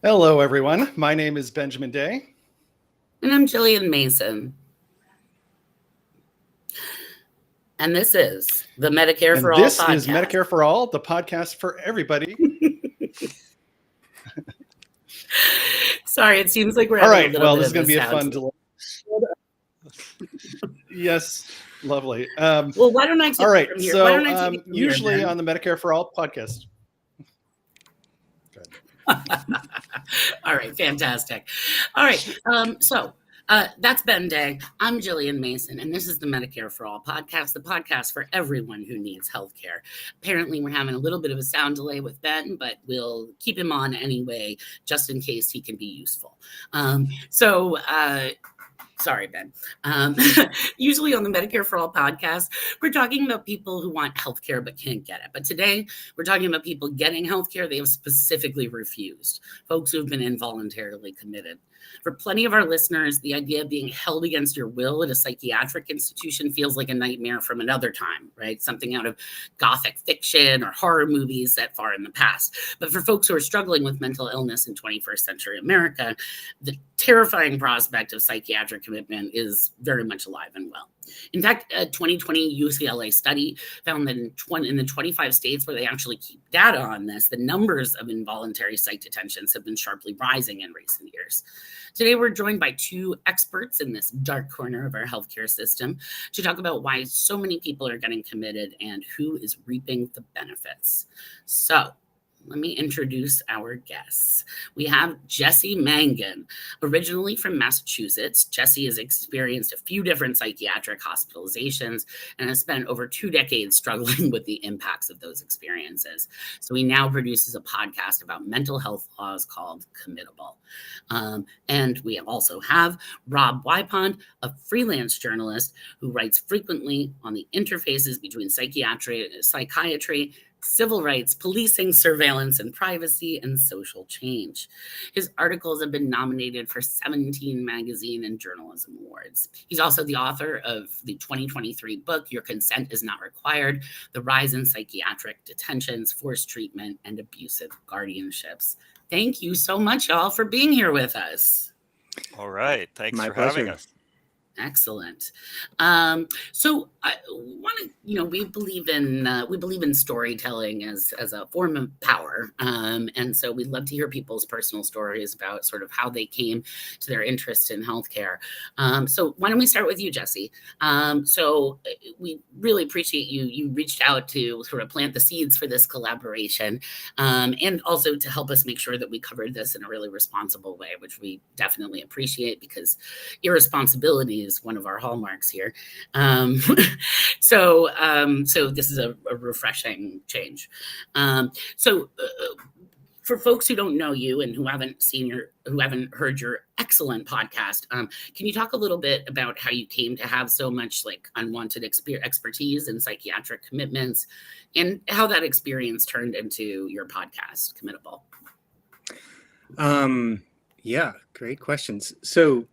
Hello, everyone. My name is Benjamin Day. And I'm Jillian Mason. And this is the Medicare for All podcast. This is Medicare for All, the podcast for everybody. Sorry, it seems like we're all having right. a little Well, bit this is going to be a fun delay. Yes, lovely. Well, why don't I take all right. it from here? So usually on the Medicare for All podcast. All right, fantastic. All right, so that's Ben Day. I'm Jillian Mason, and this is the Medicare for All podcast, the podcast for everyone who needs healthcare. Apparently, we're having a little bit of a sound delay with Ben, but we'll keep him on anyway, just in case he can be useful. Sorry, Ben. Usually on the Medicare for All podcast, we're talking about people who want healthcare but can't get it. But today, we're talking about people getting healthcare they have specifically refused, folks who have been involuntarily committed. For plenty of our listeners, the idea of being held against your will at a psychiatric institution feels like a nightmare from another time, right? Something out of gothic fiction or horror movies set far in the past. But for folks who are struggling with mental illness in 21st century America, the terrifying prospect of psychiatric commitment is very much alive and well. In fact, a 2020 UCLA study found that in the 25 states where they actually keep data on this, the numbers of involuntary psych detentions have been sharply rising in recent years. Today, we're joined by two experts in this dark corner of our healthcare system to talk about why so many people are getting committed and who is reaping the benefits. So, let me introduce our guests. We have Jesse Mangan, originally from Massachusetts. Jesse has experienced a few different psychiatric hospitalizations and has spent over 2 decades struggling with the impacts of those experiences. So he now produces a podcast about mental health laws called Committable. And we also have Rob Wypond, a freelance journalist who writes frequently on the interfaces between psychiatry, civil rights, policing, surveillance and privacy, and social change. His articles have been nominated for 17 magazine and journalism awards. He's also the author of the 2023 book, Your Consent is Not Required: The Rise in Psychiatric Detentions, Forced Treatment, and Abusive Guardianships. Thank you so much, y'all, for being here with us. All right. Thanks My for pleasure. having us. Excellent. So I want to, we believe in storytelling as a form of power. And so we'd love to hear people's personal stories about sort of how they came to their interest in healthcare. So why don't we start with you, Jesse? So we really appreciate you reached out to sort of plant the seeds for this collaboration, and also to help us make sure that we covered this in a really responsible way, which we definitely appreciate because irresponsibility is one of our hallmarks here. So this is a refreshing change. For folks who don't know you and who haven't heard your excellent podcast, can you talk a little bit about how you came to have so much unwanted expertise in psychiatric commitments and how that experience turned into your podcast, Committable? Yeah, great questions. So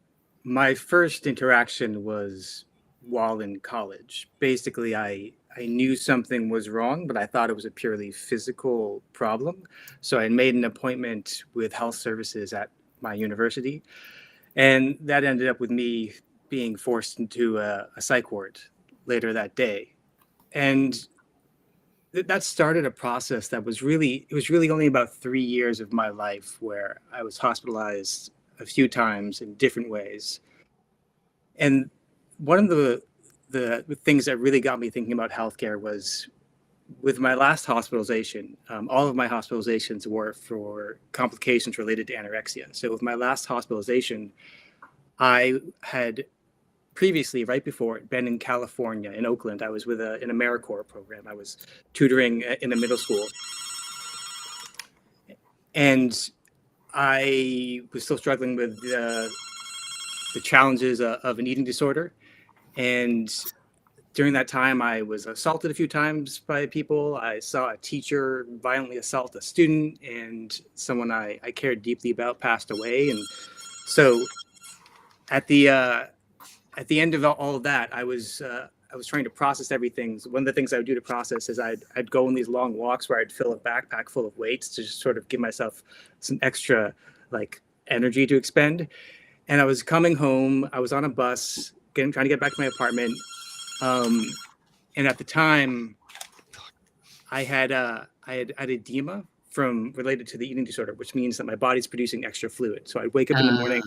my first interaction was while in college. Basically, I knew something was wrong, but I thought it was a purely physical problem. So I made an appointment with health services at my university, and that ended up with me being forced into a psych ward later that day. And that started a process that was really only about 3 years of my life where I was hospitalized a few times in different ways. And one of the things that really got me thinking about healthcare was with my last hospitalization. All of my hospitalizations were for complications related to anorexia. So with my last hospitalization, I had previously, right before it, been in California, in Oakland. I was with an AmeriCorps program. I was tutoring in a middle school. And I was still struggling with the challenges of an eating disorder. And during that time, I was assaulted a few times by people. I saw a teacher violently assault a student, and someone I cared deeply about passed away. And so at the end of all of that, I was trying to process everything. So one of the things I would do to process is I'd go on these long walks where I'd fill a backpack full of weights to just sort of give myself some extra like energy to expend. And I was coming home. I was on a bus, trying to get back to my apartment. And at the time, I had edema related to the eating disorder, which means that my body's producing extra fluid. So I'd wake up in the morning,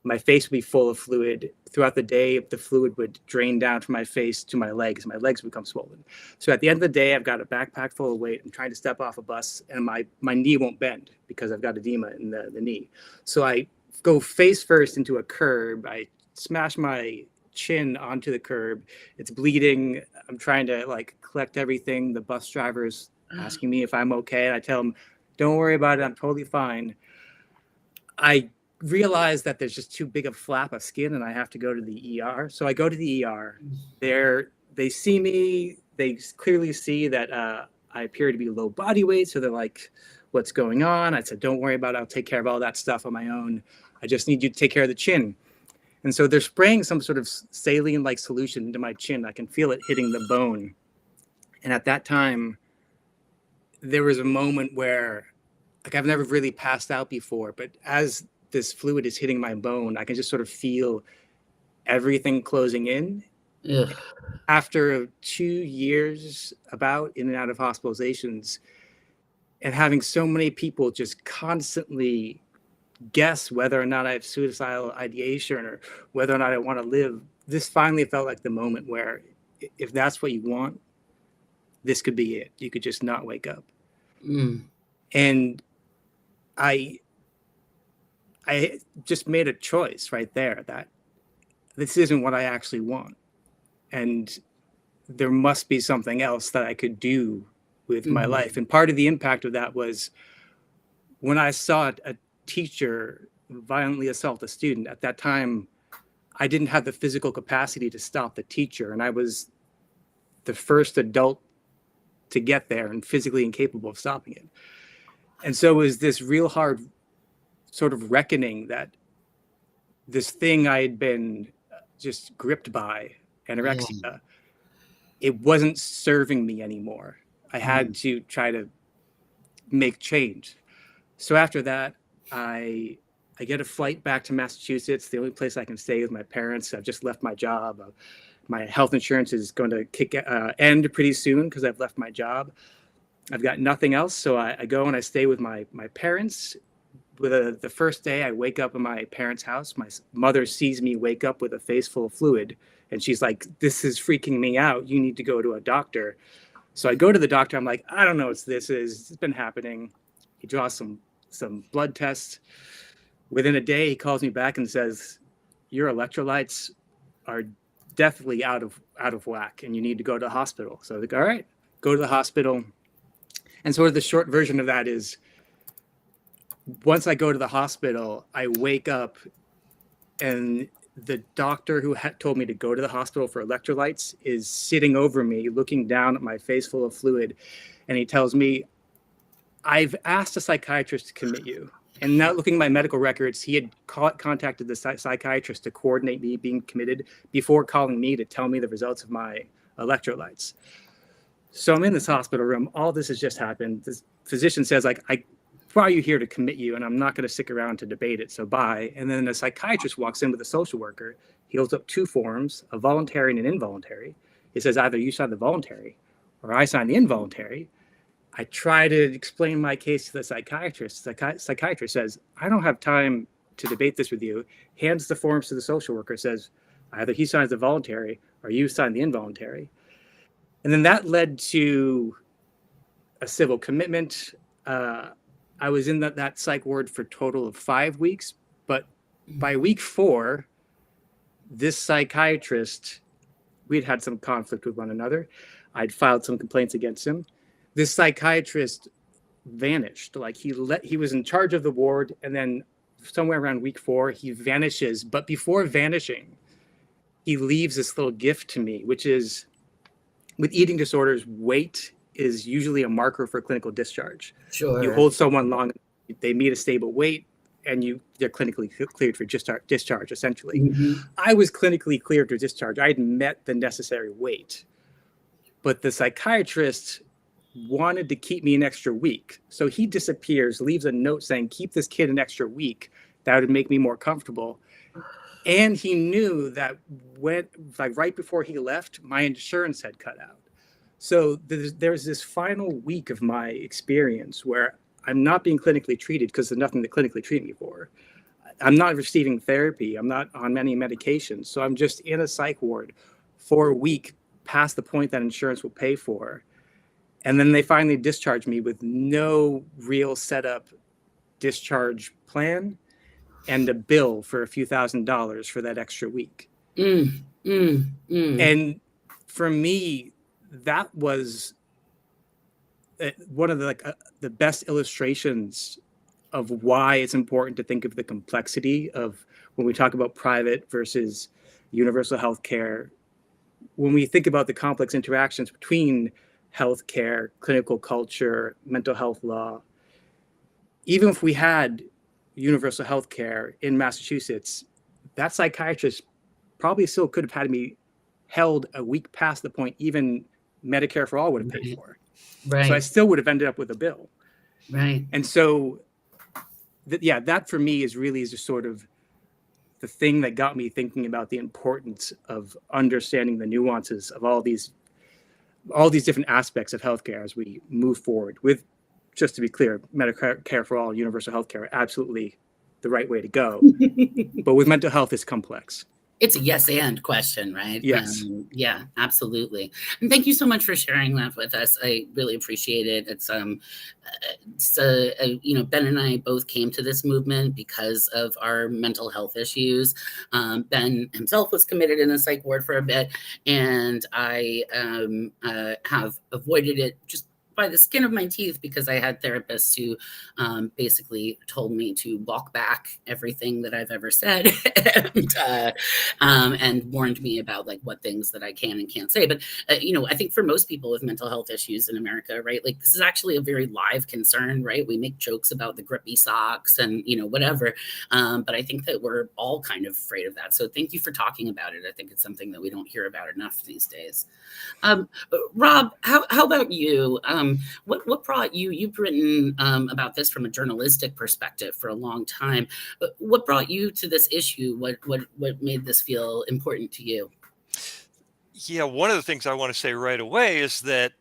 my face would be full of fluid. Throughout the day, the fluid would drain down from my face to my legs. My legs would become swollen. So at the end of the day, I've got a backpack full of weight. I'm trying to step off a bus, and my knee won't bend because I've got edema in the knee. So I go face first into a curb. I smash my chin onto the curb. It's bleeding. I'm trying to like collect everything. The bus driver's asking me if I'm okay. And I tell him, don't worry about it. I'm totally fine. I realize that there's just too big a flap of skin and I have to go to the ER. So I go to the ER. They see me. They clearly see that I appear to be low body weight. So they're like, what's going on? I said, don't worry about it. I'll take care of all that stuff on my own. I just need you to take care of the chin. And so they're spraying some sort of saline-like solution into my chin. I can feel it hitting the bone. And at that time, there was a moment where, like, I've never really passed out before, but as this fluid is hitting my bone, I can just sort of feel everything closing in. Ugh. After 2 years about in and out of hospitalizations, and having so many people just constantly guess whether or not I have suicidal ideation or whether or not I want to live, this finally felt like the moment where if that's what you want, this could be it. You could just not wake up. And I just made a choice right there that this isn't what I actually want. And there must be something else that I could do with my life. And part of the impact of that was when I saw a teacher violently assault a student. At that time, I didn't have the physical capacity to stop the teacher, and I was the first adult to get there and physically incapable of stopping it. And so it was this real hard sort of reckoning that this thing I had been just gripped by, anorexia, it wasn't serving me anymore. I had to try to make change. So after that, I get a flight back to Massachusetts, the only place I can stay with my parents. I've just left my job. My health insurance is going to end pretty soon because I've left my job. I've got nothing else. So I go and I stay with my parents. With the first day, I wake up in my parents' house. My mother sees me wake up with a face full of fluid. And she's like, this is freaking me out. You need to go to a doctor. So I go to the doctor. I'm like, I don't know what this is. It's been happening. He draws some blood tests. Within a day, he calls me back and says, your electrolytes are definitely out of whack and you need to go to the hospital. So I was like, all right, go to the hospital. And sort of the short version of that is once I go to the hospital, I wake up and the doctor who had told me to go to the hospital for electrolytes is sitting over me, looking down at my face full of fluid. And he tells me, I've asked a psychiatrist to commit you. And now looking at my medical records, he had contacted the psychiatrist to coordinate me being committed before calling me to tell me the results of my electrolytes. So I'm in this hospital room. All this has just happened. This physician says, like, I brought you here to commit you, and I'm not going to stick around to debate it, so bye. And then a psychiatrist walks in with a social worker. He holds up two forms, a voluntary and an involuntary. He says, either you sign the voluntary or I sign the involuntary. I try to explain my case to the psychiatrist. The psychiatrist says, I don't have time to debate this with you, hands the forms to the social worker, says, either he signs the voluntary or you sign the involuntary. And then that led to a civil commitment. I was in that psych ward for a total of 5 weeks. But by week 4, this psychiatrist, we'd had some conflict with one another. I'd filed some complaints against him. This psychiatrist vanished. Like he was in charge of the ward, and then somewhere around week 4, he vanishes. But before vanishing, he leaves this little gift to me, which is, with eating disorders, weight is usually a marker for clinical discharge. Sure. You hold someone long, they meet a stable weight, and they're clinically cleared for discharge, essentially. Mm-hmm. I was clinically cleared for discharge. I had met the necessary weight. But the psychiatrist wanted to keep me an extra week. So he disappears, leaves a note saying, keep this kid an extra week. That would make me more comfortable. And he knew that right before he left, my insurance had cut out. So there's this final week of my experience where I'm not being clinically treated because there's nothing to clinically treat me for. I'm not receiving therapy. I'm not on many medications. So I'm just in a psych ward for a week past the point that insurance will pay for. And then they finally discharge me with no real setup discharge plan and a bill for a few $1,000s for that extra week. And for me, that was one of the best illustrations of why it's important to think of the complexity of when we talk about private versus universal health care. When we think about the complex interactions between healthcare, clinical culture, mental health law, even if we had universal health care in Massachusetts, that psychiatrist probably still could have had me held a week past the point even Medicare for all would have paid for. Right. So I still would have ended up with a bill. Right. And so, that for me is just sort of the thing that got me thinking about the importance of understanding the nuances of all these different aspects of healthcare as we move forward with, just to be clear, Medicare for all, universal healthcare, absolutely the right way to go. But with mental health, it's complex. It's a yes and question, right? Yes. Yeah, absolutely. And thank you so much for sharing that with us. I really appreciate it. Ben and I both came to this movement because of our mental health issues. Ben himself was committed in a psych ward for a bit, and I have avoided it just by the skin of my teeth because I had therapists who basically told me to walk back everything that I've ever said and warned me about like what things that I can and can't say. But, I think for most people with mental health issues in America, right, like this is actually a very live concern, right? We make jokes about the grippy socks and, whatever. But I think that we're all kind of afraid of that. So thank you for talking about it. I think it's something that we don't hear about enough these days. Rob, how about you? What brought you? You've written about this from a journalistic perspective for a long time. But what brought you to this issue? What made this feel important to you? Yeah, one of the things I want to say right away is that,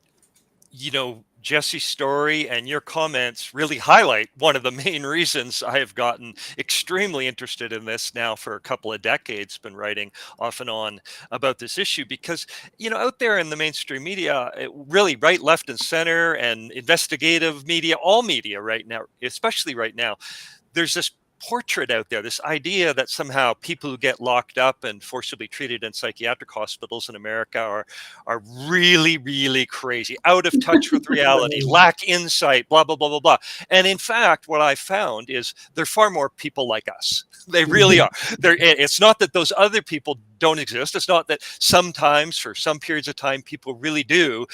Jesse's story and your comments really highlight one of the main reasons I have gotten extremely interested in this now for a couple of decades, been writing off and on about this issue because, out there in the mainstream media, really right, left and center and investigative media, all media right now, especially right now, there's this portrait out there, this idea that somehow people who get locked up and forcibly treated in psychiatric hospitals in America are really, really crazy, out of touch with reality, lack insight, blah, blah, blah, blah, blah. And in fact, what I found is there are far more people like us. They really are. It's not that those other people don't exist. It's not that sometimes, for some periods of time, people really do,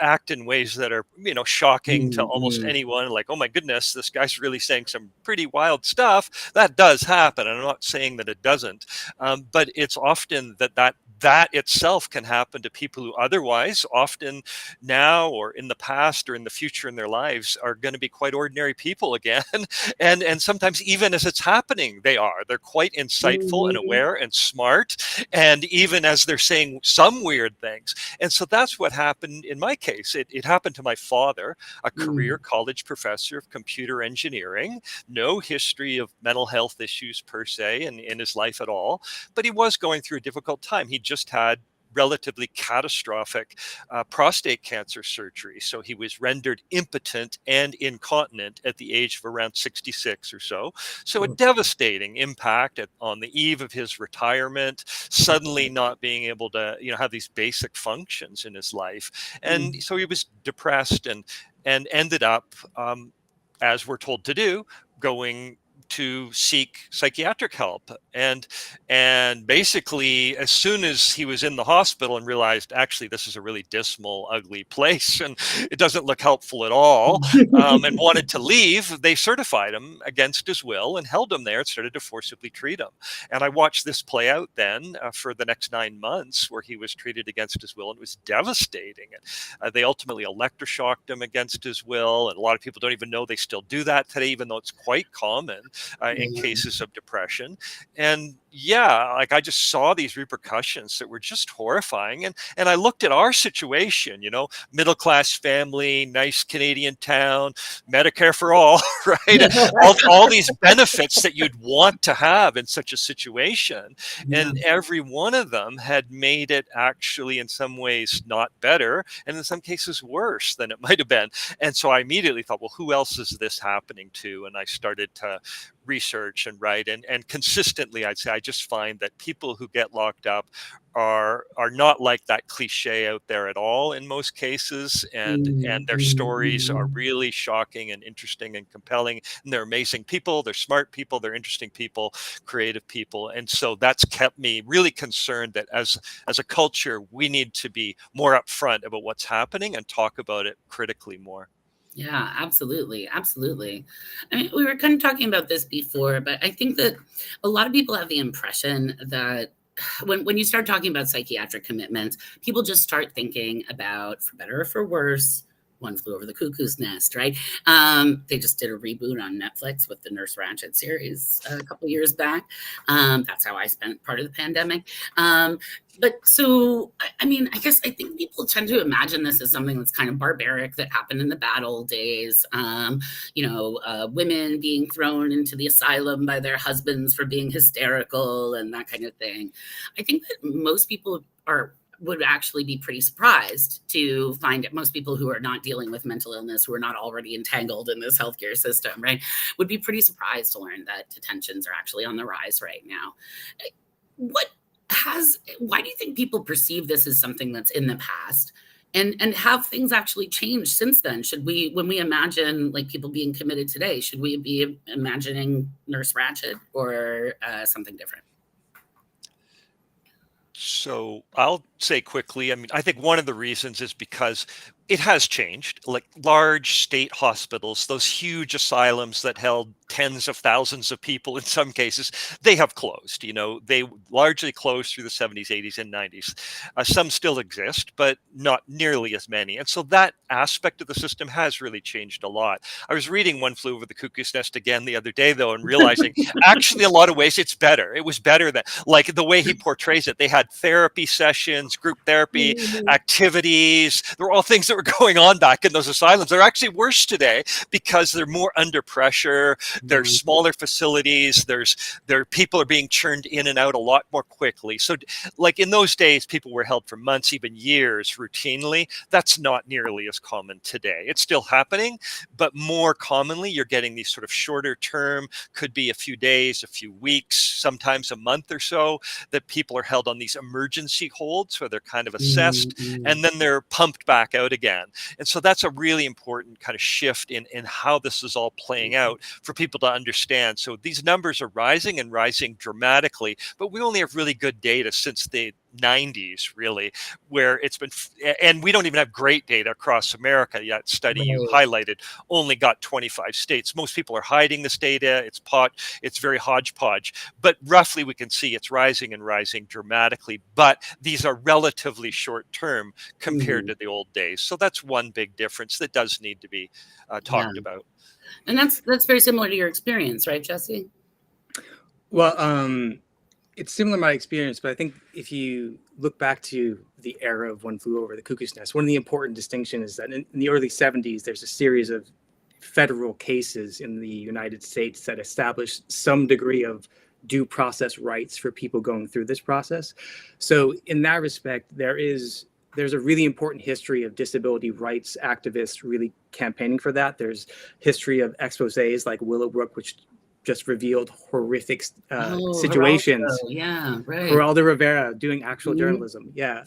act in ways that are, shocking to almost anyone. Like, oh my goodness, this guy's really saying some pretty wild stuff. That does happen. I'm not saying that it doesn't, but it's often that itself can happen to people who otherwise often now or in the past or in the future in their lives are going to be quite ordinary people again. and sometimes even as it's happening, they're quite insightful and aware and smart. And even as they're saying some weird things. And so that's what happened in my case. It happened to my father, a career college professor of computer engineering, no history of mental health issues per se in his life at all. But he was going through a difficult time. He just had relatively catastrophic prostate cancer surgery. So he was rendered impotent and incontinent at the age of around 66 or so. So a devastating impact on the eve of his retirement, suddenly not being able to, have these basic functions in his life. And so he was depressed and ended up, as we're told to do, going to seek psychiatric help. And basically, as soon as he was in the hospital and realized, actually, this is a really dismal, ugly place and it doesn't look helpful at all, and wanted to leave, they certified him against his will and held him there and started to forcibly treat him. And I watched this play out then for the next 9 months, where he was treated against his will, and it was devastating. And they ultimately electroshocked him against his will. And a lot of people don't even know they still do that today, even though it's quite common in cases of depression. And I just saw these repercussions that were just horrifying. And I looked at our situation, middle-class family, nice Canadian town, Medicare for all, right? all these benefits that you'd want to have in such a situation. And every one of them had made it actually in some ways not better, and in some cases worse than it might have been. And so I immediately thought, well, who else is this happening to? And I started to research and write, and consistently, I'd say, I just find that people who get locked up are not like that cliche out there at all in most cases, and their stories are really shocking and interesting and compelling, and they're amazing people, they're smart people, they're interesting people, creative people. And so that's kept me really concerned that as a culture, we need to be more upfront about what's happening and talk about it critically more. Yeah, absolutely. Absolutely. I mean, we were kind of talking about this before, but I think that a lot of people have the impression that when you start talking about psychiatric commitments, people just start thinking about, for better or for worse, One Flew Over the Cuckoo's Nest, right? They just did a reboot on Netflix with the Nurse Ratched series a couple years back. That's how I spent part of the pandemic. But so, I mean, I guess I think people tend to imagine this as something that's kind of barbaric that happened in the bad old days. Women being thrown into the asylum by their husbands for being hysterical and that kind of thing. I think that most people would actually be pretty surprised to find that most people who are not dealing with mental illness, who are not already entangled in this healthcare system, right, would be pretty surprised to learn that detentions are actually on the rise right now. Why do you think people perceive this as something that's in the past? And have things actually changed since then? When we imagine like people being committed today, should we be imagining Nurse Ratched or something different? So I'll say quickly, I mean, I think one of the reasons is because it has changed. Like large state hospitals, those huge asylums that held tens of thousands of people in some cases, they have closed. They largely closed through the 70s, 80s, and 90s. Some still exist, but not nearly as many. And so that aspect of the system has really changed a lot. I was reading One Flew Over the Cuckoo's Nest again the other day, though, and realizing actually a lot of ways it's better. It was better than, like, the way he portrays it. They had therapy sessions, group therapy, activities. There were all things that were going on back in those asylums. They're actually worse today because they're more under pressure. There's smaller facilities. People are being churned in and out a lot more quickly. So like in those days, people were held for months, even years routinely. That's not nearly as common today. It's still happening, but more commonly, you're getting these sort of shorter term, could be a few days, a few weeks, sometimes a month or so, that people are held on these emergency holds where they're kind of assessed and then they're pumped back out again. And so that's a really important kind of shift in how this is all playing out for people to understand. So these numbers are rising and rising dramatically, but we only have really good data since the 90s, really, where it's been, and we don't even have great data across America yet. Study you highlighted only got 25 states. Most people are hiding this data. It's very hodgepodge, but roughly we can see it's rising and rising dramatically. But these are relatively short term compared to the old days. So that's one big difference that does need to be talked about. And that's very similar to your experience, right, Jesse? Well, it's similar to my experience, but I think if you look back to the era of One Flew Over the Cuckoo's Nest, one of the important distinctions is that in the early 70s, there's a series of federal cases in the United States that established some degree of due process rights for people going through this process. So in that respect, there's a really important history of disability rights activists really campaigning for that. There's history of exposés like Willowbrook, which just revealed horrific situations. Geraldo, yeah, right. Geraldo Rivera doing actual journalism. Yeah.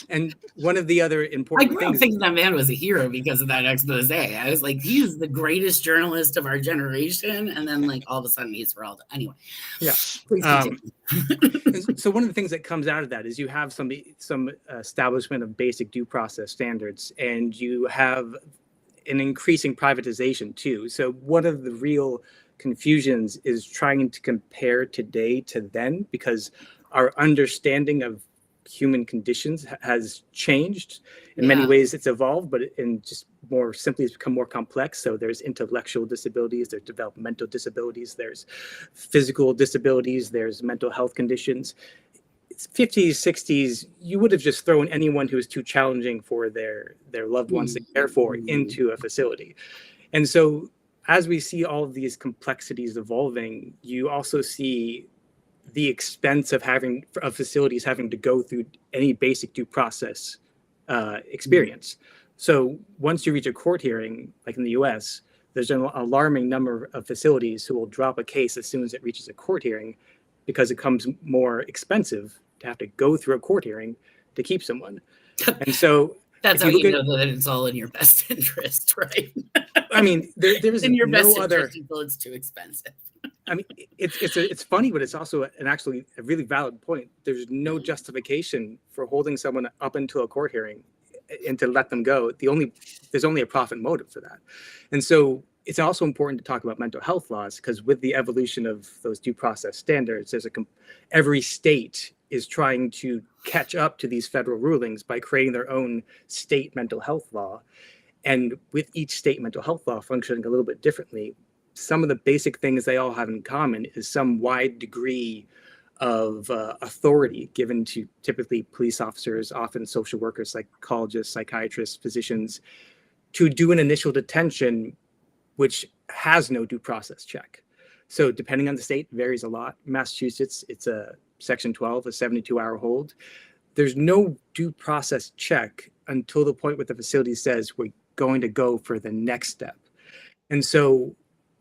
And one of the other I important grew up things. thinking that man was a hero because of that expose. I was like, he's the greatest journalist of our generation. And then like all of a sudden he's Geraldo. Anyway. Yeah. Please continue. So one of the things that comes out of that is you have some establishment of basic due process standards, and you have an increasing privatization too. So one of the real confusions is trying to compare today to then, because our understanding of human conditions has changed. In many ways it's evolved, but in just more simply it's become more complex. So there's intellectual disabilities, there's developmental disabilities, there's physical disabilities, there's mental health conditions. 50s, 60s, you would have just thrown anyone who was too challenging for their loved ones to care for into a facility. And so as we see all of these complexities evolving, you also see the expense of facilities having to go through any basic due process experience. So once you reach a court hearing, like in the US, there's an alarming number of facilities who will drop a case as soon as it reaches a court hearing, because it becomes more expensive to have to go through a court hearing to keep someone. And so that's how you know that it's all in your best interest, right? I mean, there's in your best no other interest until it's too expensive. I mean, it's funny, but it's also actually a really valid point. There's no justification for holding someone up until a court hearing and to let them go. There's only a profit motive for that. And so it's also important to talk about mental health laws, because with the evolution of those due process standards, every state is trying to catch up to these federal rulings by creating their own state mental health law. And with each state mental health law functioning a little bit differently, some of the basic things they all have in common is some wide degree of authority given to typically police officers, often social workers, psychologists, psychiatrists, physicians, to do an initial detention, which has no due process check. So depending on the state, varies a lot. Massachusetts, it's a Section 12, a 72-hour hold. There's no due process check until the point where the facility says we're going to go for the next step. And so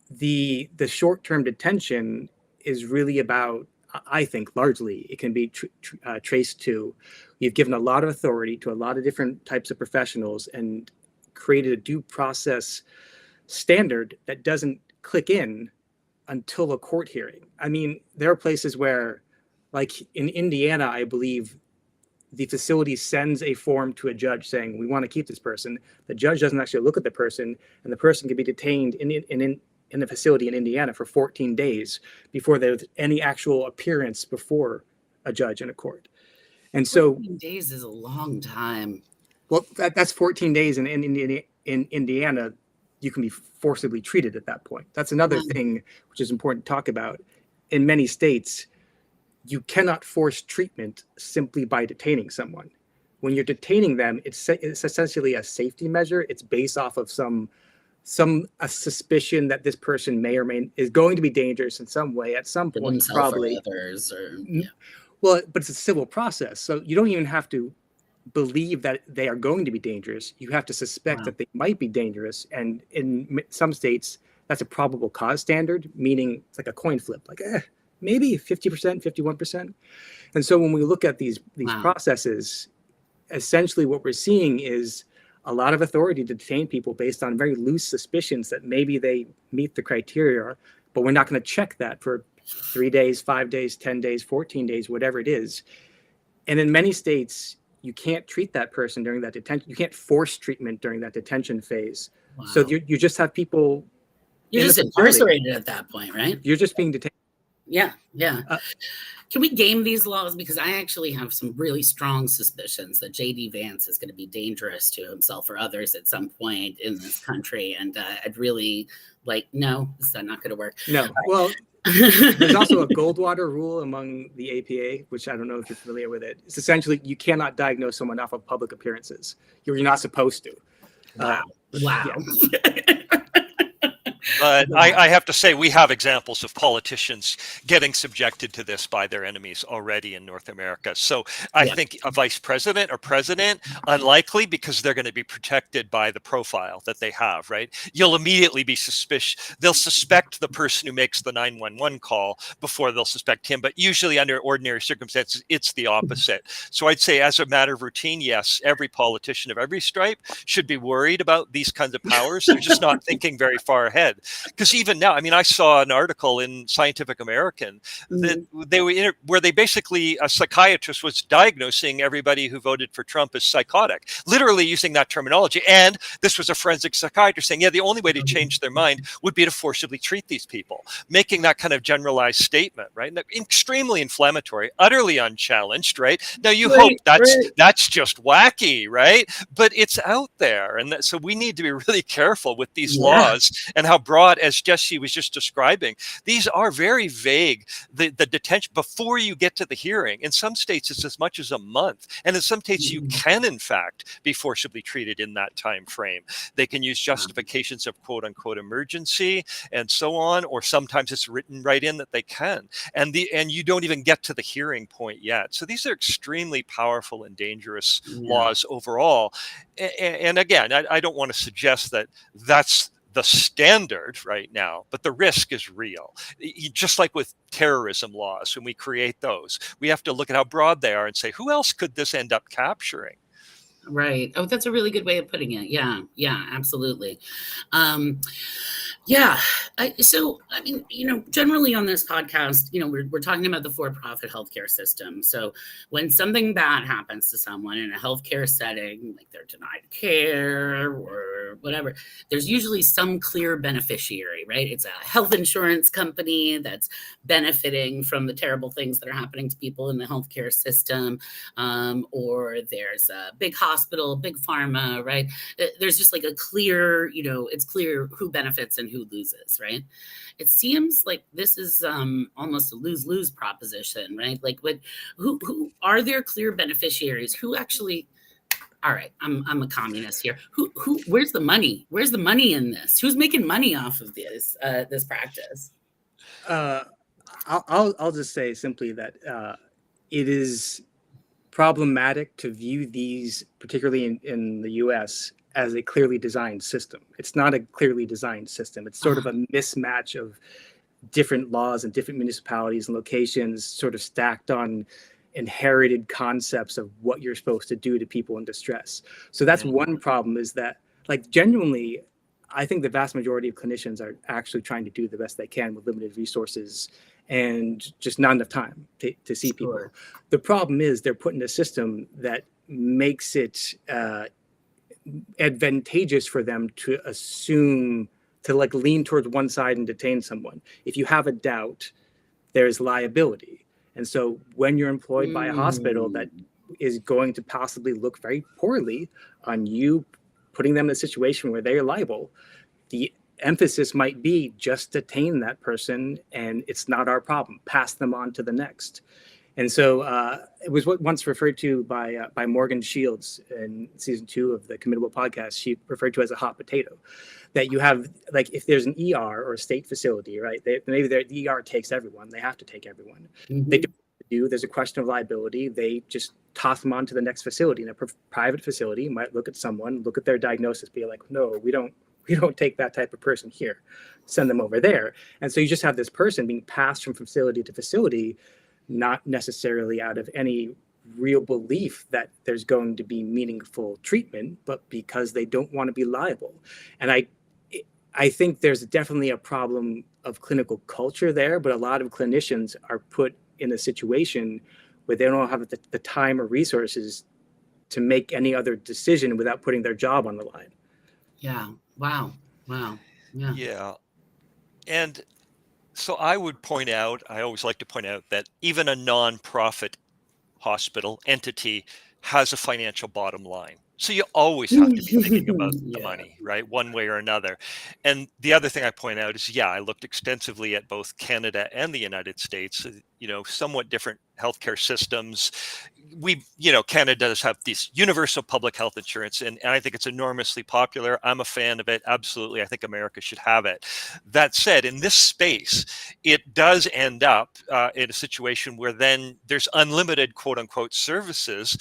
the short-term detention is really about, I think largely it can be traced to, you've given a lot of authority to a lot of different types of professionals and created a due process standard that doesn't click in until a court hearing. I mean, there are places where, like in Indiana, I believe the facility sends a form to a judge saying, we want to keep this person. The judge doesn't actually look at the person, and the person can be detained in the facility in Indiana for 14 days before there's any actual appearance before a judge in a court. And so 14 days is a long time. Well, that's 14 days in Indiana. You can be forcibly treated at that point. That's another thing which is important to talk about. In many states, you cannot force treatment simply by detaining someone. When you're detaining them, it's essentially a safety measure. It's based off of a suspicion that this person may or may is going to be dangerous in some way at some point, probably. Others or, Well, but it's a civil process, so you don't even have to believe that they are going to be dangerous. You have to suspect that they might be dangerous, and in some states, that's a probable cause standard, meaning it's like a coin flip, like maybe 50%, 51%. And so when we look at these processes, essentially what we're seeing is a lot of authority to detain people based on very loose suspicions that maybe they meet the criteria, but we're not going to check that for 3 days, 5 days, 10 days, 14 days, whatever it is. And in many states, you can't treat that person during that detention. You can't force treatment during that detention phase. So you just have people. You're just incarcerated at that point, right? You're just being detained. Yeah. Can we game these laws? Because I actually have some really strong suspicions that J.D. Vance is going to be dangerous to himself or others at some point in this country. And I'd really no, is that not going to work? No. Well, there's also a Goldwater rule among the APA, which I don't know if you're familiar with it. It's essentially you cannot diagnose someone off of public appearances. You're not supposed to. Wow. Yeah. But I have to say, we have examples of politicians getting subjected to this by their enemies already in North America. So I think a vice president or president, unlikely, because they're going to be protected by the profile that they have, right? You'll immediately be suspicious. They'll suspect the person who makes the 911 call before they'll suspect him. But usually under ordinary circumstances, it's the opposite. So I'd say as a matter of routine, yes, every politician of every stripe should be worried about these kinds of powers. They're just not thinking very far ahead. Because even now, I mean, I saw an article in Scientific American that they were where they basically, a psychiatrist was diagnosing everybody who voted for Trump as psychotic, literally using that terminology. And this was a forensic psychiatrist saying, yeah, the only way to change their mind would be to forcibly treat these people, making that kind of generalized statement, right? And extremely inflammatory, utterly unchallenged, right? Now you hope that's just wacky, right? But it's out there. And so we need to be really careful with these laws and how broad, as Jesse was just describing, these are very vague. The detention before you get to the hearing, in some states it's as much as a month, and in some states you can in fact be forcibly treated in that time frame. They can use justifications of quote unquote emergency and so on, or sometimes it's written right in that they can, and you don't even get to the hearing point yet. So these are extremely powerful and dangerous laws overall. And again, I don't want to suggest that that's the standard right now, but the risk is real. Just like with terrorism laws, when we create those, we have to look at how broad they are and say, who else could this end up capturing? Right. Oh, that's a really good way of putting it. Yeah. Yeah, absolutely. So, I mean, generally on this podcast, we're talking about the for-profit healthcare system. So when something bad happens to someone in a healthcare setting, like they're denied care or whatever, there's usually some clear beneficiary, right? It's a health insurance company that's benefiting from the terrible things that are happening to people in the healthcare system, or there's a big hospital, big pharma, right? There's just like a clear, it's clear who benefits and who loses, right? It seems like this is almost a lose-lose proposition, right? Like, who are there clear beneficiaries? Who actually? All right, I'm a communist here. Who? Where's the money? Where's the money in this? Who's making money off of this practice? I'll just say simply that it is problematic to view these, particularly in the US, as a clearly designed system. It's not a clearly designed system. It's sort of a mismatch of different laws and different municipalities and locations sort of stacked on inherited concepts of what you're supposed to do to people in distress. So that's one problem, is that, like, genuinely, I think the vast majority of clinicians are actually trying to do the best they can with limited resources and just not enough time to see people. The problem is they're put in a system that makes it advantageous for them to assume, to like lean towards one side and detain someone. If you have a doubt, there's liability. And so when you're employed by a hospital that is going to possibly look very poorly on you, putting them in a situation where they're liable, the emphasis might be just detain that person and it's not our problem, pass them on to the next. And so it was once referred to by Morgan Shields in season 2 of the Committable podcast. She referred to as a hot potato, that you have, like, if there's an ER or a state facility, right? Maybe the ER takes everyone. They have to take everyone. They do. There's a question of liability. They just toss them on to the next facility. And a private facility might look at someone, look at their diagnosis, be like, no, we don't take that type of person here, send them over there. And so you just have this person being passed from facility to facility, not necessarily out of any real belief that there's going to be meaningful treatment, but because they don't want to be liable. And I think there's definitely a problem of clinical culture there, but a lot of clinicians are put in a situation where they don't have the time or resources to make any other decision without putting their job on the line. Yeah. Wow. Yeah. And so I always like to point out that even a nonprofit hospital entity has a financial bottom line. So you always have to be thinking about the money, right? One way or another. And the other thing I point out is, I looked extensively at both Canada and the United States, somewhat different healthcare systems, Canada does have this universal public health insurance, and I think it's enormously popular. I'm a fan of it. Absolutely. I think America should have it. That said, in this space, it does end up in a situation where then there's unlimited quote unquote services,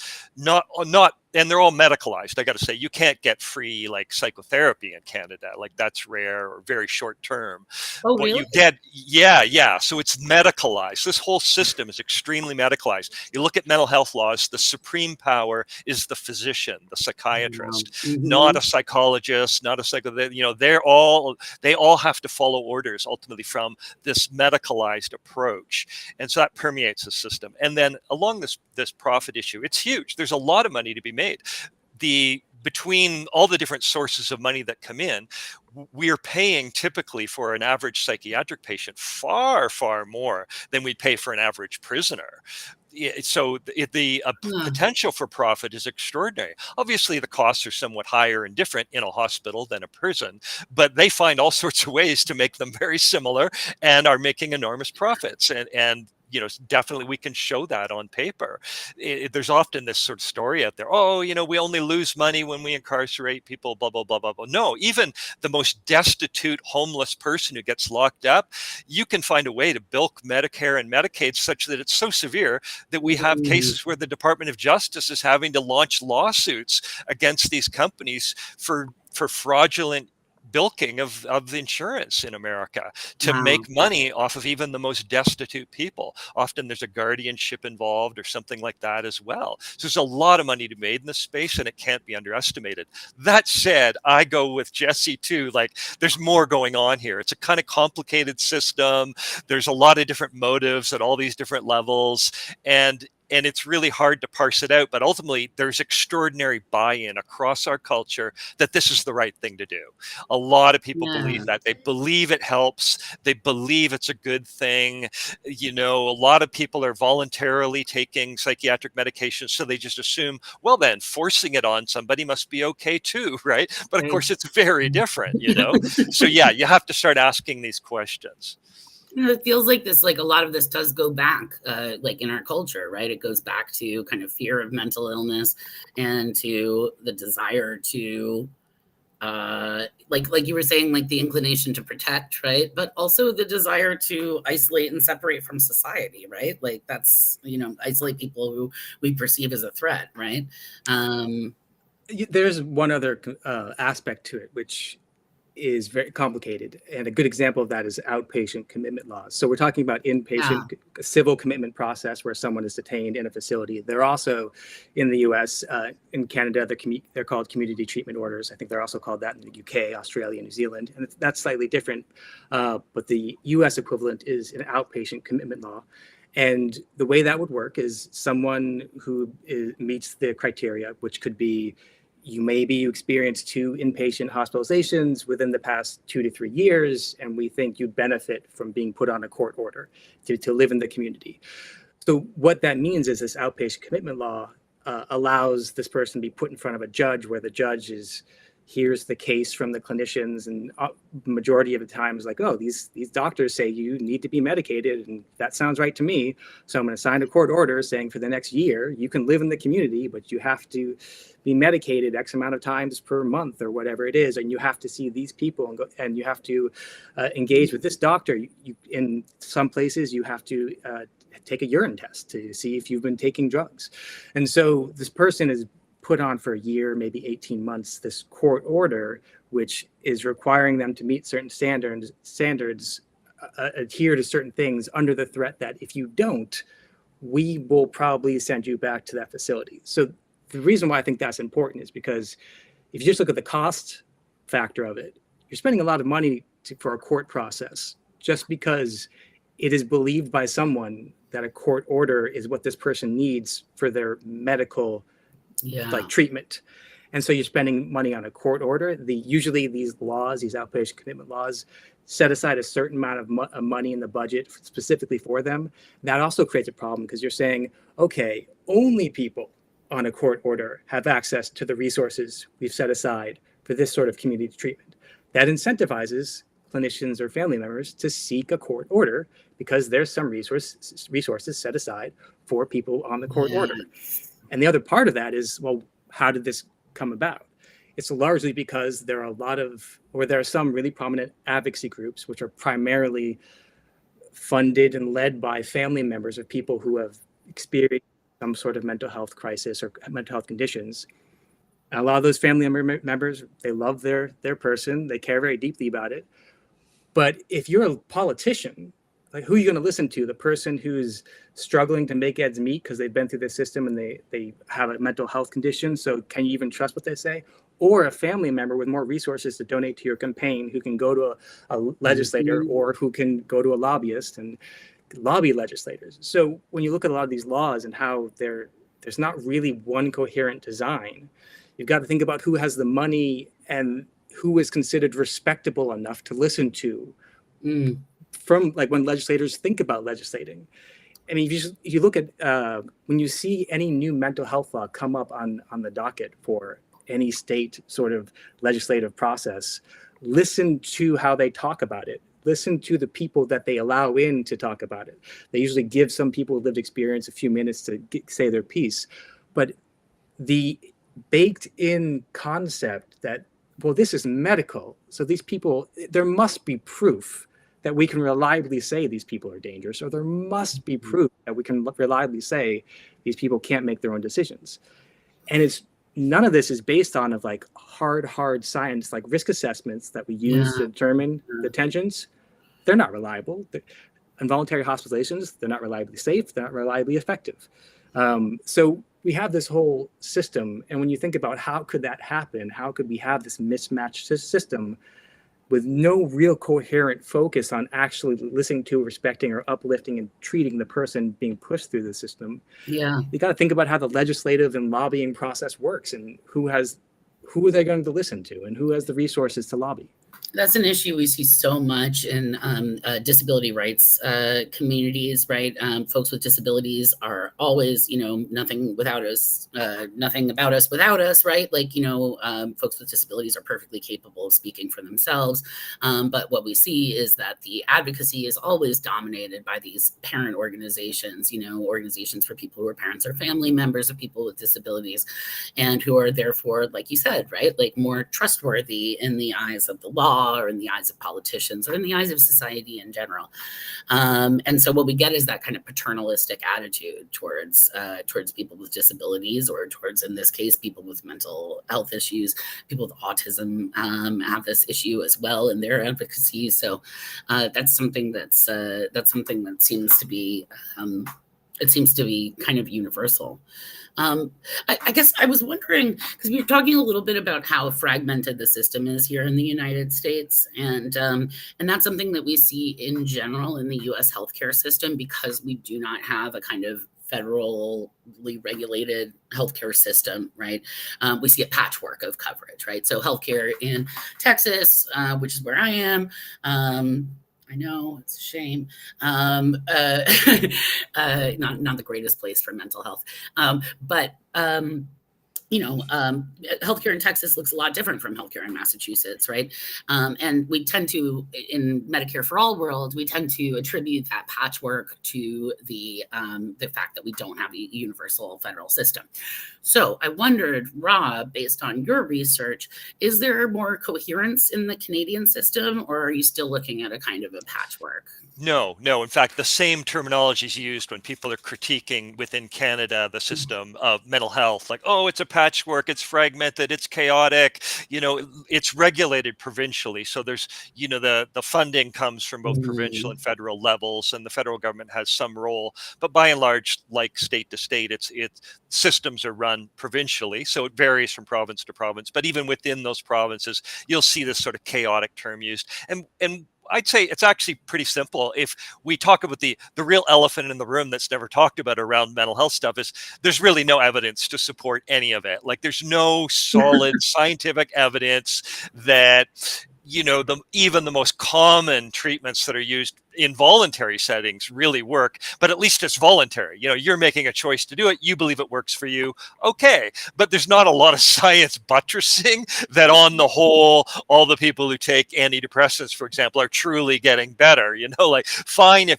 and they're all medicalized. I got to say, you can't get free like psychotherapy in Canada. Like that's rare or very short term. Oh, What really? you get, yeah. So it's medicalized. This whole system is extremely medicalized. You look at mental health laws, the supreme power is the physician, the psychiatrist, not a psychologist, not a they all have to follow orders ultimately from this medicalized approach. And so that permeates the system. And then along this profit issue, it's huge. There's a lot of money to be made. Between all the different sources of money that come in, we are paying typically for an average psychiatric patient far, far more than we'd pay for an average prisoner. So the potential for profit is extraordinary. Obviously, the costs are somewhat higher and different in a hospital than a prison, but they find all sorts of ways to make them very similar and are making enormous profits. And definitely we can show that on paper. There's often this sort of story out there, we only lose money when we incarcerate people, blah, blah, blah, blah, blah. No, even the most destitute homeless person who gets locked up, you can find a way to bilk Medicare and Medicaid such that it's so severe that we have cases where the Department of Justice is having to launch lawsuits against these companies for fraudulent bilking of insurance in America to make money off of even the most destitute people. Often there's a guardianship involved or something like that as well. So there's a lot of money to be made in this space, and it can't be underestimated. That said, I go with Jesse too. Like there's more going on here. It's a kind of complicated system. There's a lot of different motives at all these different levels, and it's really hard to parse it out, but ultimately there's extraordinary buy-in across our culture that this is the right thing to do. A lot of people believe that. They believe it helps. They believe it's a good thing. A lot of people are voluntarily taking psychiatric medications, so they just assume, well then, forcing it on somebody must be okay too, right? But of course it's very different, So yeah, you have to start asking these questions. It feels like a lot of this does go back, like in our culture, right? It goes back to kind of fear of mental illness and to the desire to, like you were saying, like the inclination to protect, right? But also the desire to isolate and separate from society, right? Like that's, isolate people who we perceive as a threat, right? There's one other aspect to it, which is very complicated. And a good example of that is outpatient commitment laws. So we're talking about inpatient civil commitment process where someone is detained in a facility. They're also in the US, in Canada, they're called community treatment orders. I think they're also called that in the UK, Australia, New Zealand. And that's slightly different. But the US equivalent is an outpatient commitment law. And the way that would work is someone who meets the criteria, which could be you experienced 2 inpatient hospitalizations within the past 2 to 3 years, and we think you'd benefit from being put on a court order to live in the community. So what that means is this outpatient commitment law allows this person to be put in front of a judge where the judge hears the case from the clinicians, and the majority of the time is like, oh, these doctors say you need to be medicated, and that sounds right to me. So I'm going to sign a court order saying for the next year, you can live in the community, but you have to be medicated X amount of times per month or whatever it is. And you have to see these people and you have to engage with this doctor. In some places, you have to take a urine test to see if you've been taking drugs. And so this person is put on for a year, maybe 18 months, this court order, which is requiring them to meet certain standards, adhere to certain things under the threat that if you don't, we will probably send you back to that facility. So the reason why I think that's important is because if you just look at the cost factor of it, you're spending a lot of money for a court process just because it is believed by someone that a court order is what this person needs for their medical treatment. And so you're spending money on a court order. Usually these laws, these outpatient commitment laws, set aside a certain amount of money in the budget specifically for them. That also creates a problem because you're saying, okay, only people on a court order have access to the resources we've set aside for this sort of community treatment. That incentivizes clinicians or family members to seek a court order because there's some resources set aside for people on the court order. And the other part of that is, well, how did this come about? It's largely because there are some really prominent advocacy groups, which are primarily funded and led by family members of people who have experienced some sort of mental health crisis or mental health conditions. And a lot of those family members, they love their person, they care very deeply about it. But if you're a politician, like, who are you going to listen to? The person who's struggling to make ends meet because they've been through the system and they have a mental health condition. So can you even trust what they say? Or a family member with more resources to donate to your campaign, who can go to a legislator or who can go to a lobbyist and lobby legislators. So when you look at a lot of these laws and how there's not really one coherent design, you've got to think about who has the money and who is considered respectable enough to listen to from, like, when legislators think about legislating. I mean, if you look at when you see any new mental health law come up on the docket for any state sort of legislative process, listen to how they talk about it. Listen to the people that they allow in to talk about it. They usually give some people with lived experience a few minutes to say their piece. But the baked in concept that, well, this is medical, so these people, there must be proof that we can reliably say these people are dangerous, or there must be proof that we can reliably say these people can't make their own decisions. And none of this is based on like hard science, like risk assessments that we use to determine detentions. They're not reliable. Involuntary hospitalizations, they're not reliably safe. They're not reliably effective. So we have this whole system. And when you think about how could that happen, how could we have this mismatched system with no real coherent focus on actually listening to, respecting, or uplifting and treating the person being pushed through the system. Yeah. You got to think about how the legislative and lobbying process works, and who are they going to listen to, and who has the resources to lobby. That's an issue we see so much in disability rights communities, right? Folks with disabilities are always, nothing about us without us, right? Like, folks with disabilities are perfectly capable of speaking for themselves. But what we see is that the advocacy is always dominated by these parent organizations, organizations for people who are parents or family members of people with disabilities, and who are therefore, like you said, right, like more trustworthy in the eyes of the law, or in the eyes of politicians, or in the eyes of society in general. And so what we get is that kind of paternalistic attitude towards people with disabilities, or towards, in this case, people with mental health issues. People with autism have this issue as well in their advocacy. So that's something that seems to be kind of universal. I guess I was wondering, because we were talking a little bit about how fragmented the system is here in the United States, and that's something that we see in general in the U.S. healthcare system, because we do not have a kind of federally regulated healthcare system, right? We see a patchwork of coverage, right? So healthcare in Texas, which is where I am. I know, it's a shame. Not the greatest place for mental health. But healthcare in Texas looks a lot different from healthcare in Massachusetts, right? And we tend to, in Medicare for All world, we tend to attribute that patchwork to the fact that we don't have a universal federal system. So I wondered, Rob, based on your research, is there more coherence in the Canadian system, or are you still looking at a kind of a patchwork? No. In fact, the same terminology is used when people are critiquing within Canada the system of mental health. Like, oh, it's a patchwork, it's fragmented, it's chaotic. It's regulated provincially. So there's, the funding comes from both provincial and federal levels, and the federal government has some role. But by and large, like state to state, it's systems are run provincially. So it varies from province to province. But even within those provinces, you'll see this sort of chaotic term used. And I'd say it's actually pretty simple. If we talk about the real elephant in the room that's never talked about around mental health stuff, is there's really no evidence to support any of it. Like, there's no solid scientific evidence that, even the most common treatments that are used involuntary settings really work, but at least it's voluntary. You're making a choice to do it. You believe it works for you. Okay. But there's not a lot of science buttressing that on the whole, all the people who take antidepressants, for example, are truly getting better. Like fine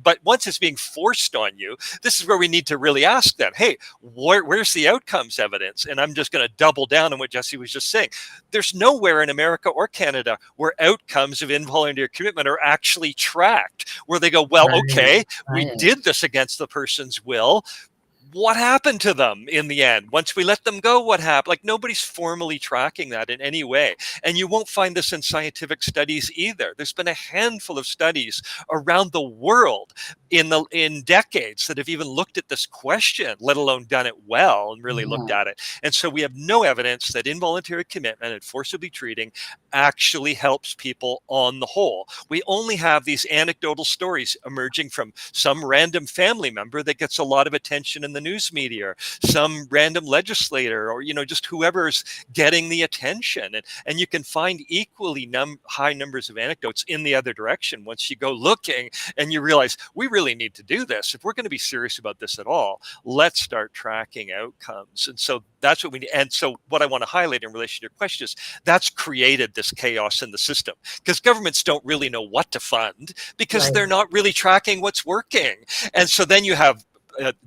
but once it's being forced on you, this is where we need to really ask them, hey, where's the outcomes evidence? And I'm just going to double down on what Jesse was just saying. There's nowhere in America or Canada where outcomes of involuntary commitment are actually tracked, where they go, well, okay, we did this against the person's will. What happened to them in the end? Once we let them go, what happened? Like nobody's formally tracking that in any way. And you won't find this in scientific studies either. There's been a handful of studies around the world in decades that have even looked at this question, let alone done it well and really looked at it. And so we have no evidence that involuntary commitment and forcibly treating actually helps people on the whole. We only have these anecdotal stories emerging from some random family member that gets a lot of attention in the news media, some random legislator, or just whoever's getting the attention. And you can find equally high numbers of anecdotes in the other direction once you go looking and you realize we really need to do this. If we're going to be serious about this at all, let's start tracking outcomes. And so that's what we need. And so what I want to highlight in relation to your question is that's created this chaos in the system because governments don't really know what to fund because they're not really tracking what's working. And so then you have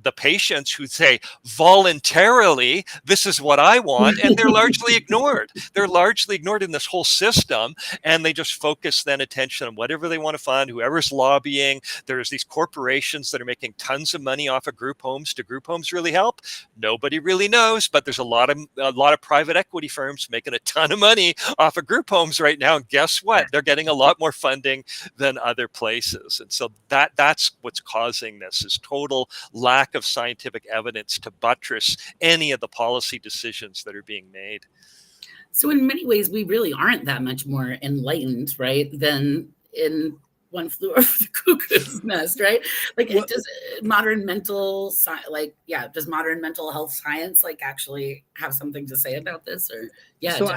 the patients who say voluntarily, this is what I want, and they're largely ignored. They're largely ignored in this whole system, and they just focus then attention on whatever they want to fund, whoever's lobbying. There's these corporations that are making tons of money off of group homes. Do group homes really help? Nobody really knows, but there's a lot of private equity firms making a ton of money off of group homes right now. And guess what? They're getting a lot more funding than other places. And so that's what's causing this is total lack of scientific evidence to buttress any of the policy decisions that are being made. So in many ways, we really aren't that much more enlightened, right, than in One Flew Over the Cuckoo's Nest, right? Like, does modern mental health science actually have something to say about this? Or so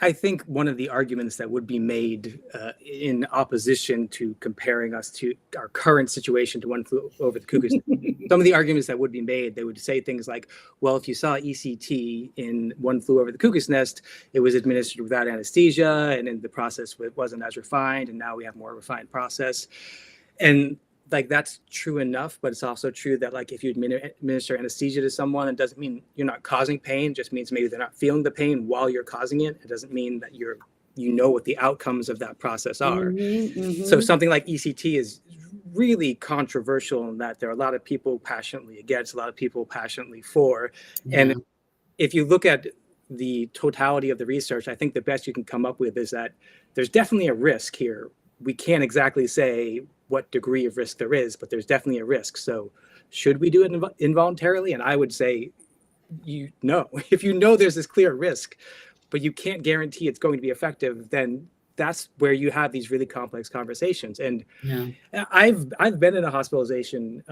I think one of the arguments that would be made in opposition to comparing us to our current situation to One Flew Over the Cuckoo's Nest, some of the arguments that would be made, they would say things like, well, if you saw ECT in One Flew Over the Cuckoo's Nest, it was administered without anesthesia, and in the process it wasn't as refined, and now we have more refined process. And that's true enough, but it's also true that if you administer anesthesia to someone, it doesn't mean you're not causing pain. It just means maybe they're not feeling the pain while you're causing it. It doesn't mean that you know what the outcomes of that process are. So something like ECT is really controversial in that there are a lot of people passionately against, a lot of people passionately for. And if you look at the totality of the research, I think the best you can come up with is that there's definitely a risk here. We can't exactly say what degree of risk there is, but there's definitely a risk. So should we do it involuntarily? And I would say, if you know there's this clear risk, but you can't guarantee it's going to be effective, then that's where you have these really complex conversations. And I've been in a hospitalization.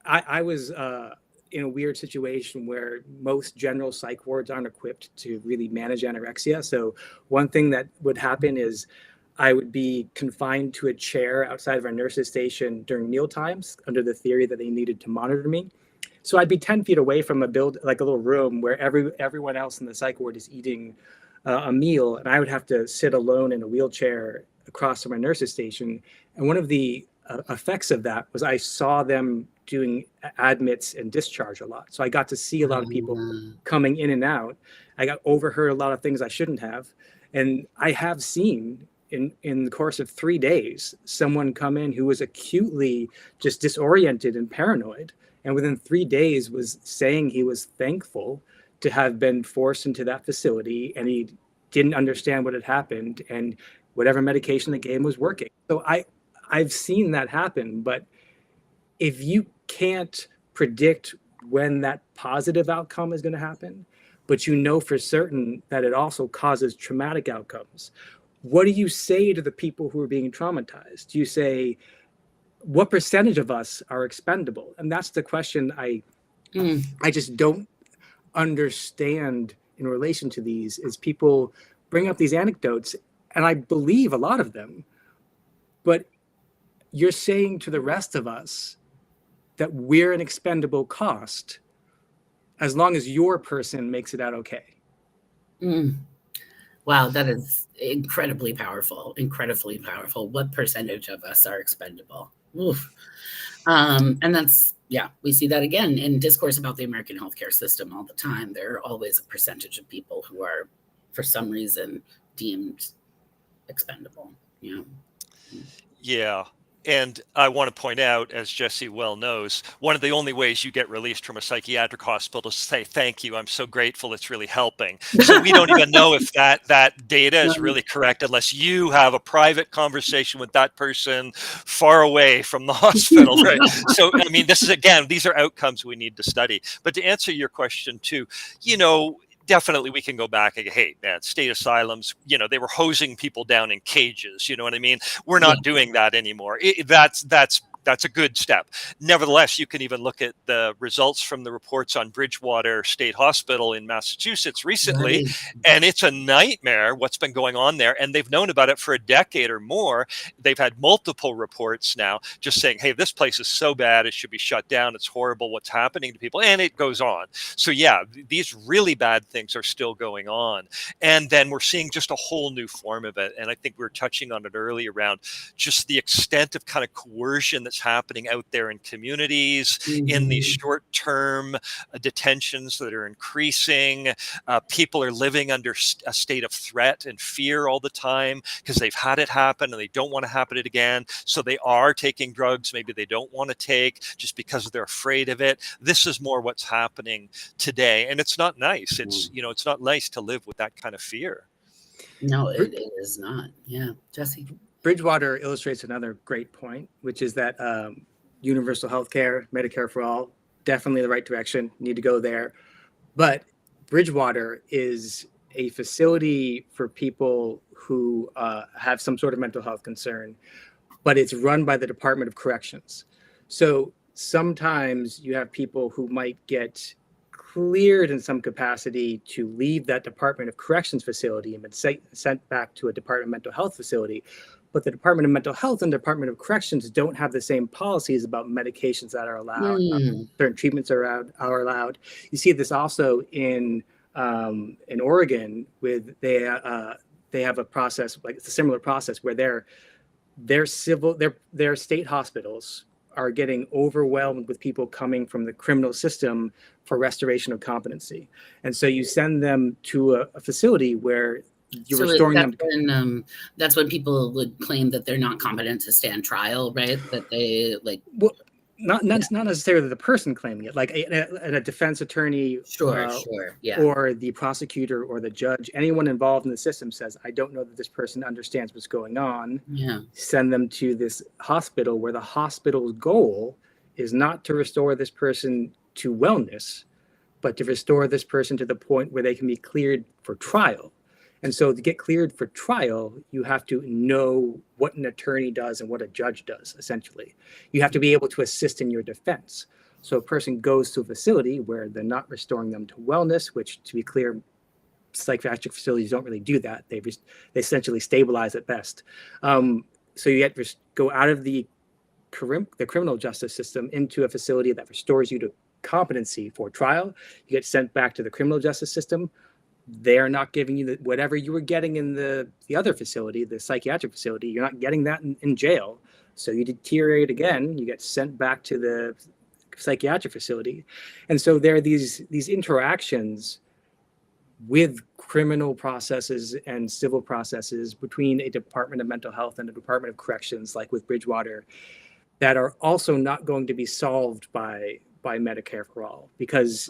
I was in a weird situation where most general psych wards aren't equipped to really manage anorexia. So one thing that would happen is I would be confined to a chair outside of our nurses' station during meal times under the theory that they needed to monitor me. So I'd be 10 feet away from a little room where everyone else in the psych ward is eating a meal, and I would have to sit alone in a wheelchair across from our nurses' station. And one of the effects of that was I saw them doing admits and discharge a lot. So I got to see a lot of people coming in and out. I got overheard a lot of things I shouldn't have. And I have seen in the course of 3 days, someone come in who was acutely just disoriented and paranoid. And within 3 days was saying he was thankful to have been forced into that facility, and he didn't understand what had happened, and whatever medication they gave him was working. So I've seen that happen. But if you can't predict when that positive outcome is going to happen, but you know for certain that it also causes traumatic outcomes, what do you say to the people who are being traumatized? Do you say, what percentage of us are expendable? And that's the question I just don't understand in relation to these, is people bring up these anecdotes, and I believe a lot of them, but you're saying to the rest of us that we're an expendable cost as long as your person makes it out okay. Mm. Wow, that is incredibly powerful, incredibly powerful. What percentage of us are expendable? Oof. And that's, yeah, we see that again in discourse about the American healthcare system all the time. There are always a percentage of people who are, for some reason, deemed expendable. Yeah. Yeah. And I want to point out, as Jesse well knows, one of the only ways you get released from a psychiatric hospital is to say, thank you, I'm so grateful, it's really helping. So we don't even know if that data is really correct unless you have a private conversation with that person far away from the hospital, right? So, I mean, this is, again, these are outcomes we need to study. But to answer your question too, definitely we can go back and, hey, man, state asylums, they were hosing people down in cages. You know what I mean? We're not doing that anymore. That's a good step. Nevertheless, you can even look at the results from the reports on Bridgewater State Hospital in Massachusetts recently, and it's a nightmare what's been going on there. And they've known about it for a decade or more. They've had multiple reports now just saying, hey, this place is so bad, it should be shut down. It's horrible what's happening to people. And it goes on. So yeah, these really bad things are still going on. And then we're seeing just a whole new form of it. And I think we were touching on it earlier around just the extent of kind of coercion that's happening out there in communities, in these short-term detentions that are increasing. People are living under a state of threat and fear all the time because they've had it happen and they don't want to happen it again. So they are taking drugs maybe they don't want to take just because they're afraid of it. This is more what's happening today. And it's not nice. It's, it's not nice to live with that kind of fear. No, it is not. Yeah. Jesse? Bridgewater illustrates another great point, which is that universal healthcare, Medicare for all, definitely the right direction, need to go there. But Bridgewater is a facility for people who have some sort of mental health concern, but it's run by the Department of Corrections. So sometimes you have people who might get cleared in some capacity to leave that Department of Corrections facility and been sent back to a Department of Mental Health facility. But the Department of Mental Health and Department of Corrections don't have the same policies about medications that are allowed, certain treatments are allowed. You see this also in Oregon, with they have a process, like it's a similar process where their state hospitals are getting overwhelmed with people coming from the criminal system for restoration of competency, and so you send them to a facility where you're restoring them. That's when people would claim that they're not competent to stand trial, right? That they not necessarily the person claiming it, like a defense attorney, or the prosecutor or the judge, anyone involved in the system says, I don't know that this person understands what's going on. Send them to this hospital where the hospital's goal is not to restore this person to wellness, but to restore this person to the point where they can be cleared for trial. And so to get cleared for trial, you have to know what an attorney does and what a judge does, essentially. You have to be able to assist in your defense. So a person goes to a facility where they're not restoring them to wellness, which, to be clear, psychiatric facilities don't really do that. They essentially stabilize at best. So you get to go out of the criminal justice system into a facility that restores you to competency for trial. You get sent back to the criminal justice system. They're not giving you whatever you were getting in the other facility, the psychiatric facility. You're not getting that in jail. So you deteriorate again. You get sent back to the psychiatric facility. And so there are these interactions with criminal processes and civil processes between a Department of Mental Health and a Department of Corrections, like with Bridgewater, that are also not going to be solved by Medicare for all, because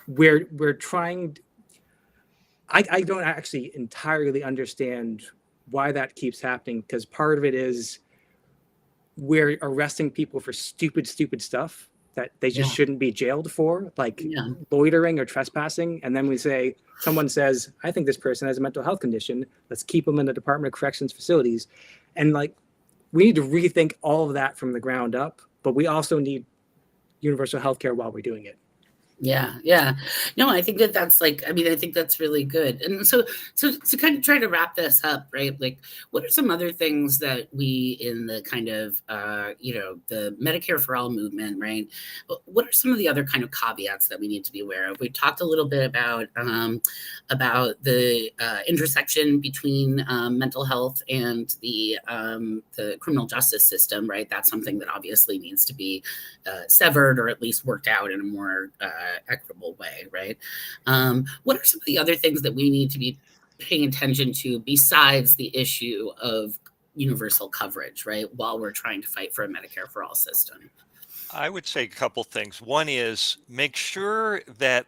we're trying. I don't actually entirely understand why that keeps happening, because part of it is we're arresting people for stupid stuff that they just shouldn't be jailed for, like loitering or trespassing. And then someone says, I think this person has a mental health condition. Let's keep them in the Department of Corrections facilities. And we need to rethink all of that from the ground up, but we also need universal health care while we're doing it. Yeah, yeah. No, I think that that's like, I mean, I think that's really good. And so to kind of try to wrap this up, right? Like, what are some other things that we in the kind of, the Medicare for All movement, right? What are some of the other kind of caveats that we need to be aware of? We talked a little bit about the intersection between mental health and the criminal justice system, right? That's something that obviously needs to be severed or at least worked out in a more equitable way, right? What are some of the other things that we need to be paying attention to besides the issue of universal coverage, right? While we're trying to fight for a Medicare for all system. I would say a couple things. One is make sure that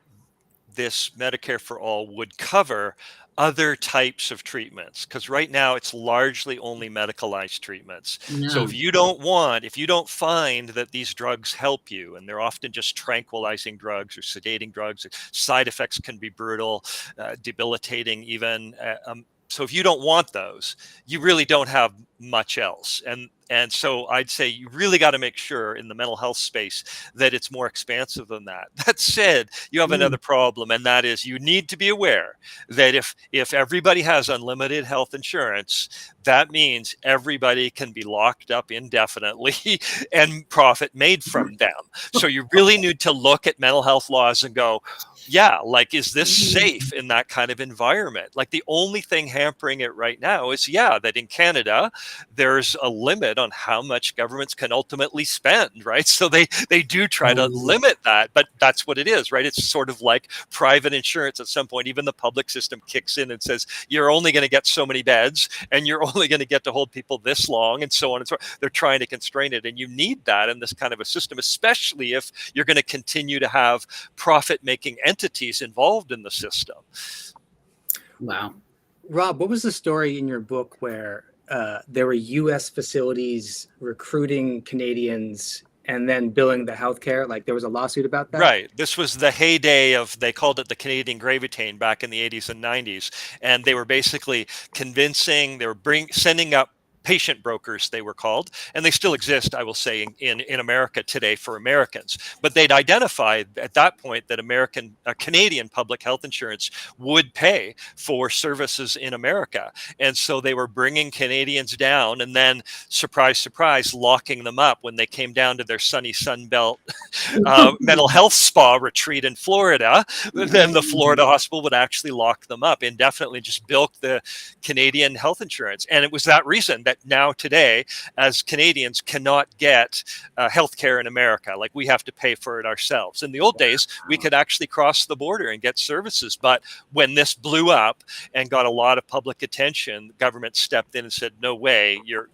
this Medicare for All would cover other types of treatments, because right now it's largely only medicalized treatments. So Yeah. if you don't find that these drugs help you, and they're often just tranquilizing drugs or sedating drugs, side effects can be brutal, debilitating even. So if you don't want those, you really don't have much else. And so I'd say you really got to make sure in the mental health space that it's more expansive than that. That said, you have another problem, and that is you need to be aware that if everybody has unlimited health insurance, that means everybody can be locked up indefinitely and profit made from them. So you really need to look at mental health laws and go, yeah, like, is this safe in that kind of environment? Like, the only thing hampering it right now is, that in Canada, there's a limit on how much governments can ultimately spend, right? So they do try to limit that, but that's what it is, right? It's sort of like private insurance at some point. Even the public system kicks in and says, you're only going to get so many beds, and you're only going to get to hold people this long, and so on and so on. They're trying to constrain it, and you need that in this kind of a system, especially if you're going to continue to have profit-making entities involved in the system. Wow. Rob, what was the story in your book where there were U.S. facilities recruiting Canadians and then billing the healthcare? Like, there was a lawsuit about that? Right. This was the heyday of, they called it the Canadian Gravitane back in the 80s and 90s. And they were basically convincing, they were sending up patient brokers, they were called, and they still exist, I will say, in America today for Americans. But they'd identified at that point that Canadian public health insurance would pay for services in America. And so they were bringing Canadians down and then, surprise, surprise, locking them up when they came down to their sunny Sunbelt mental health spa retreat in Florida. Then the Florida hospital would actually lock them up indefinitely, just bilk the Canadian health insurance. And it was that reason that now today, as Canadians, cannot get health care in America. Like, we have to pay for it ourselves. In the old days, we could actually cross the border and get services. But when this blew up and got a lot of public attention, the government stepped in and said, no way, you're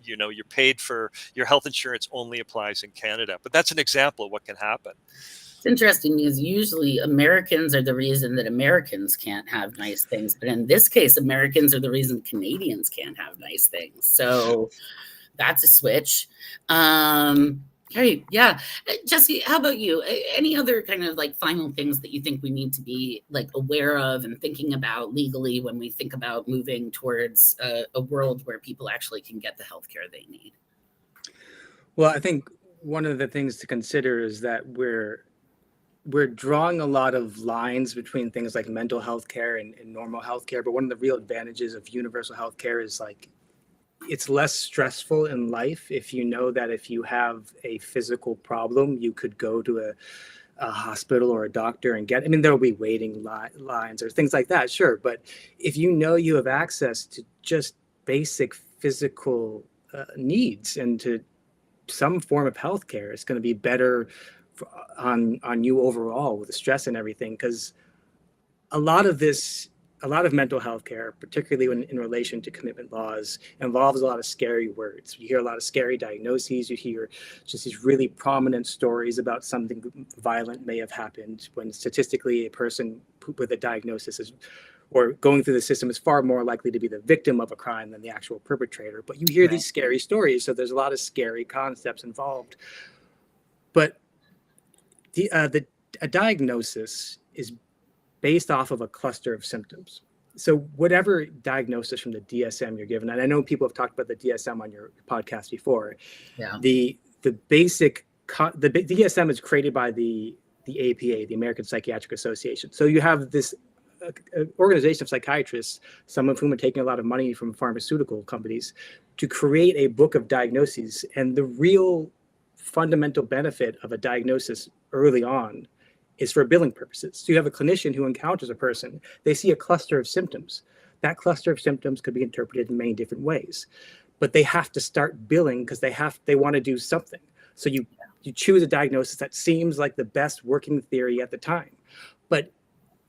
paid for, your health insurance only applies in Canada. But that's an example of what can happen. It's interesting because usually Americans are the reason that Americans can't have nice things. But in this case, Americans are the reason Canadians can't have nice things. So that's a switch. Okay, yeah. Jesse, how about you? Any other kind of like final things that you think we need to be like aware of and thinking about legally when we think about moving towards a world where people actually can get the healthcare they need? Well, I think one of the things to consider is that we're drawing a lot of lines between things like mental health care and normal health care. But one of the real advantages of universal health care is, like, it's less stressful in life if you know that if you have a physical problem, you could go to a hospital or a doctor and get, I mean, there'll be waiting lines or things like that, sure. But if you know you have access to just basic physical needs and to some form of healthcare, it's going to be better on you overall with the stress and everything. Because a lot of mental health care, particularly in relation to commitment laws, involves a lot of scary words. You hear a lot of scary diagnoses. You hear just these really prominent stories about something violent may have happened, when statistically a person with a diagnosis or going through the system is far more likely to be the victim of a crime than the actual perpetrator. But you hear these scary stories, so there's a lot of scary concepts involved. But a diagnosis is based off of a cluster of symptoms. So whatever diagnosis from the DSM you're given, and I know people have talked about the DSM on your podcast before. Yeah. The DSM is created by the the APA, the American Psychiatric Association. So you have this organization of psychiatrists, some of whom are taking a lot of money from pharmaceutical companies, to create a book of diagnoses. And the real fundamental benefit of a diagnosis early on is for billing purposes. So you have a clinician who encounters a person, they see a cluster of symptoms. That cluster of symptoms could be interpreted in many different ways, but they have to start billing because they want to do something. So you choose a diagnosis that seems like the best working theory at the time, but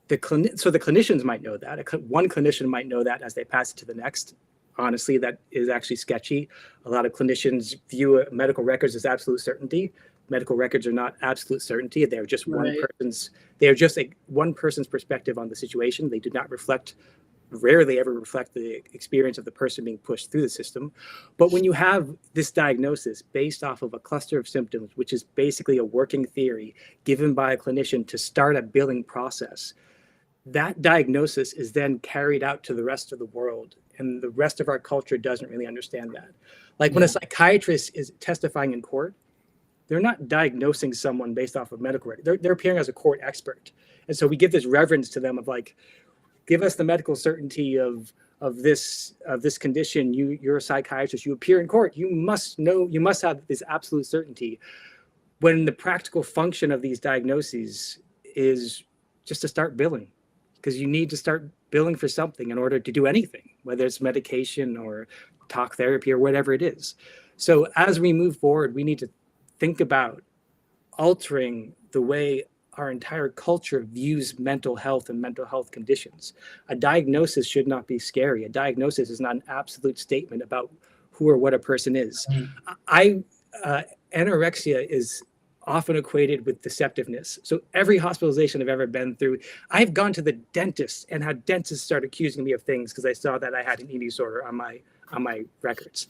the clinicians might know that. One clinician might know that as they pass it to the next. Honestly, that is actually sketchy. A lot of clinicians view medical records as absolute certainty. Medical records are not absolute certainty. They're just one person's perspective on the situation. They do not rarely ever reflect the experience of the person being pushed through the system. But when you have this diagnosis based off of a cluster of symptoms, which is basically a working theory given by a clinician to start a billing process, that diagnosis is then carried out to the rest of the world. And the rest of our culture doesn't really understand that. Like when a psychiatrist is testifying in court, they're not diagnosing someone based off of medical record. They're appearing as a court expert. And so we give this reverence to them of like, give us the medical certainty of this condition. You're a psychiatrist. You appear in court. You must know. You must have this absolute certainty. When the practical function of these diagnoses is just to start billing, because you need to start billing for something in order to do anything, whether it's medication or talk therapy or whatever it is. So as we move forward, we need to think about altering the way our entire culture views mental health and mental health conditions. A diagnosis should not be scary. A diagnosis is not an absolute statement about who or what a person is. Anorexia is often equated with deceptiveness. So every hospitalization I've ever been through, I've gone to the dentist and had dentists start accusing me of things because I saw that I had an eating disorder on my records.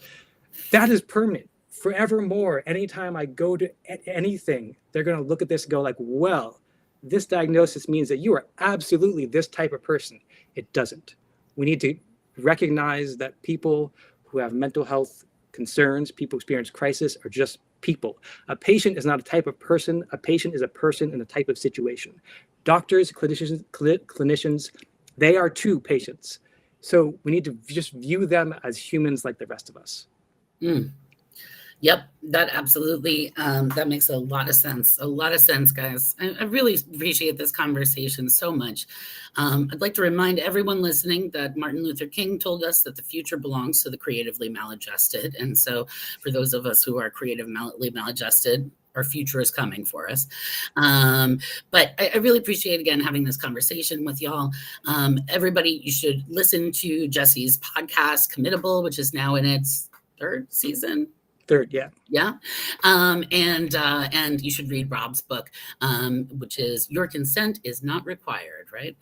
That is permanent. Forevermore, anytime I go to anything, they're going to look at this and go like, well, this diagnosis means that you are absolutely this type of person. It doesn't. We need to recognize that people who have mental health concerns, people who experience crisis, are just people. A patient is not a type of person. A patient is a person in a type of situation. Doctors, clinicians, they are too patients. So we need to just view them as humans like the rest of us. Yep, that absolutely, that makes a lot of sense. A lot of sense, guys. I really appreciate this conversation so much. I'd like to remind everyone listening that Martin Luther King told us that the future belongs to the creatively maladjusted. And so for those of us who are creatively maladjusted, our future is coming for us. But I really appreciate, again, having this conversation with y'all. Everybody, you should listen to Jesse's podcast, Committable, which is now in its third season. Third, yeah. Yeah. And you should read Rob's book, which is Your Consent is Not Required, right?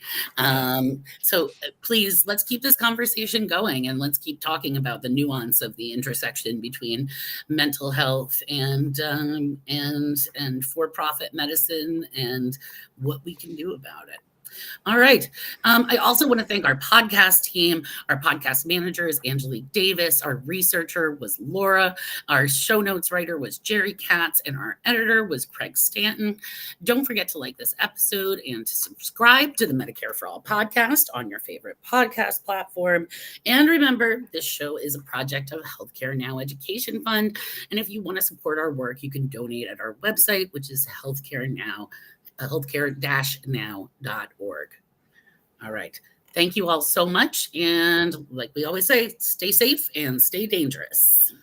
So please, let's keep this conversation going, and let's keep talking about the nuance of the intersection between mental health and for-profit medicine and what we can do about it. All right. I also want to thank our podcast team. Our podcast manager is Angelique Davis. Our researcher was Laura. Our show notes writer was Jerry Katz. And our editor was Craig Stanton. Don't forget to like this episode and to subscribe to the Medicare for All podcast on your favorite podcast platform. And remember, this show is a project of Healthcare Now Education Fund. And if you want to support our work, you can donate at our website, which is healthcare-now.org. All right. Thank you all so much. And like we always say, stay safe and stay dangerous.